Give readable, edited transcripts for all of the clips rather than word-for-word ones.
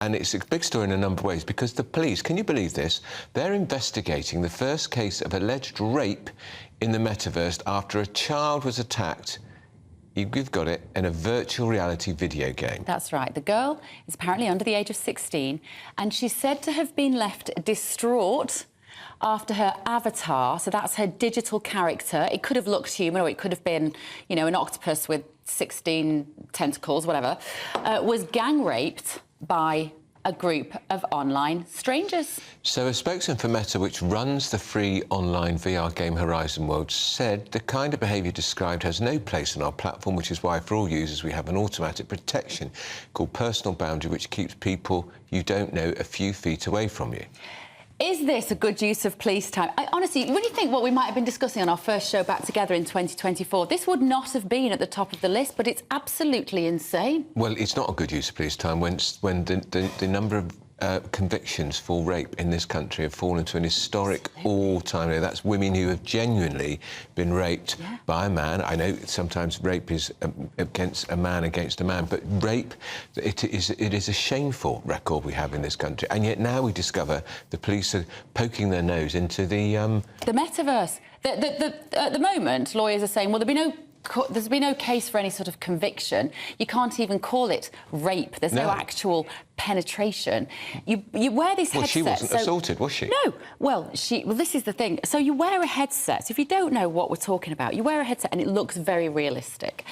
And it's a big story in a number of ways because the police, can you believe this? They're investigating the first case of alleged rape in the metaverse after a child was attacked, you've got it, in a virtual reality video game. That's right. The girl is apparently under the age of 16 and she's said to have been left distraught after her avatar, so that's her digital character. It could have looked human or it could have been, you know, an octopus with 16 tentacles, whatever, was gang raped by a group of online strangers. So a spokesman for Meta, which runs the free online VR game Horizon World, said the kind of behaviour described has no place on our platform, which is why for all users we have an automatic protection called personal boundary, which keeps people you don't know a few feet away from you. Is this a good use of police time? Honestly, when you think what we might have been discussing on our first show back together in 2024, this would not have been at the top of the list, but it's absolutely insane. Well, it's not a good use of police time when the number of convictions for rape in this country have fallen to an historic all-time low. That's women who have genuinely been raped by a man. I know sometimes rape is against a man, but rape, it is a shameful record we have in this country. And yet now we discover the police are poking their nose into the metaverse. At the moment, lawyers are saying, well, there's been no case for any sort of conviction. You can't even call it rape. There's no actual penetration. You wear this headset. Well, she wasn't assaulted, was she? No. Well, this is the thing. So you wear a headset. So if you don't know what we're talking about, you wear a headset and it looks very realistic.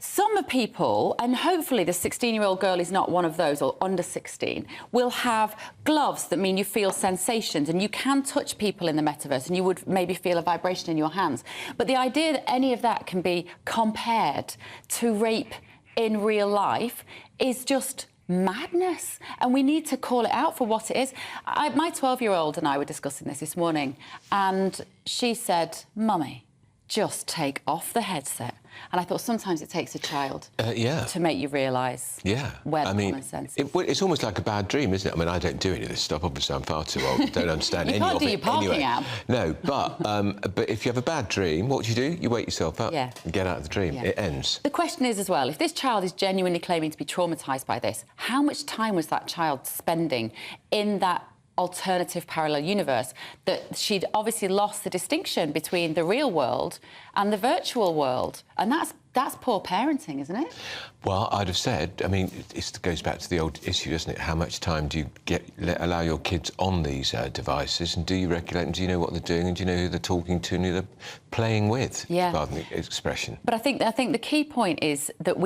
Some people, and hopefully the 16-year-old girl is not one of those, or under 16, will have gloves that mean you feel sensations and you can touch people in the metaverse and you would maybe feel a vibration in your hands. But the idea that any of that can be compared to rape in real life is just madness, and we need to call it out for what it is. My 12-year-old and I were discussing this morning, and she said, "Mummy, just take off the headset." And I thought sometimes it takes a child to make you realise where the common sense is. It's almost like a bad dream, isn't it? I mean, I don't do any of this stuff. Obviously, I'm far too old. Don't understand any of it. You can't do your parking app. No, but if you have a bad dream, what do? You wake yourself up and get out of the dream. It ends. The question is as well, if this child is genuinely claiming to be traumatised by this, how much time was that child spending in that alternative parallel universe that she'd obviously lost the distinction between the real world and the virtual world? And that's poor parenting, isn't it? Well, I'd have said, I mean, it goes back to the old issue, doesn't it? How much time do you allow your kids on these devices, and do you regulate them? Do you know what they're doing, and do you know who they're talking to and who they're playing with? Pardon the expression. But I think the key point is that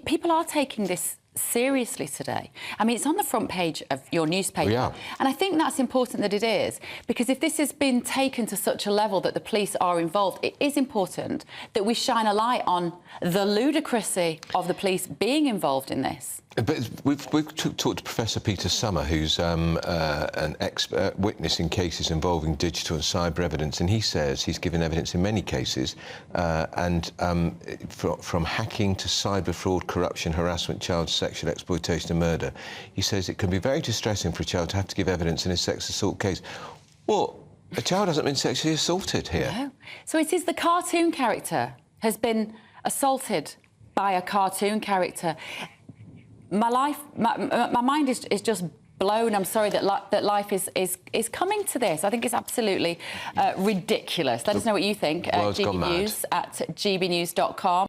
people are taking this seriously today. I mean, it's on the front page of your newspaper. And I think that's important that it is, because if this has been taken to such a level that the police are involved, it is important that we shine a light on the ludicrousy of the police being involved in this. But we've talked to Professor Peter Summer, who's an expert witness in cases involving digital and cyber evidence, and he says he's given evidence in many cases, from hacking to cyber fraud, corruption, harassment, child sexual exploitation and murder. He says it can be very distressing for a child to have to give evidence in a sex assault case. Well, a child hasn't been sexually assaulted here. No. So it is the cartoon character has been assaulted by a cartoon character. My mind is just blown. I'm sorry that life is coming to this. I think it's absolutely ridiculous. Let us know what you think. GBNews at gbnews.com.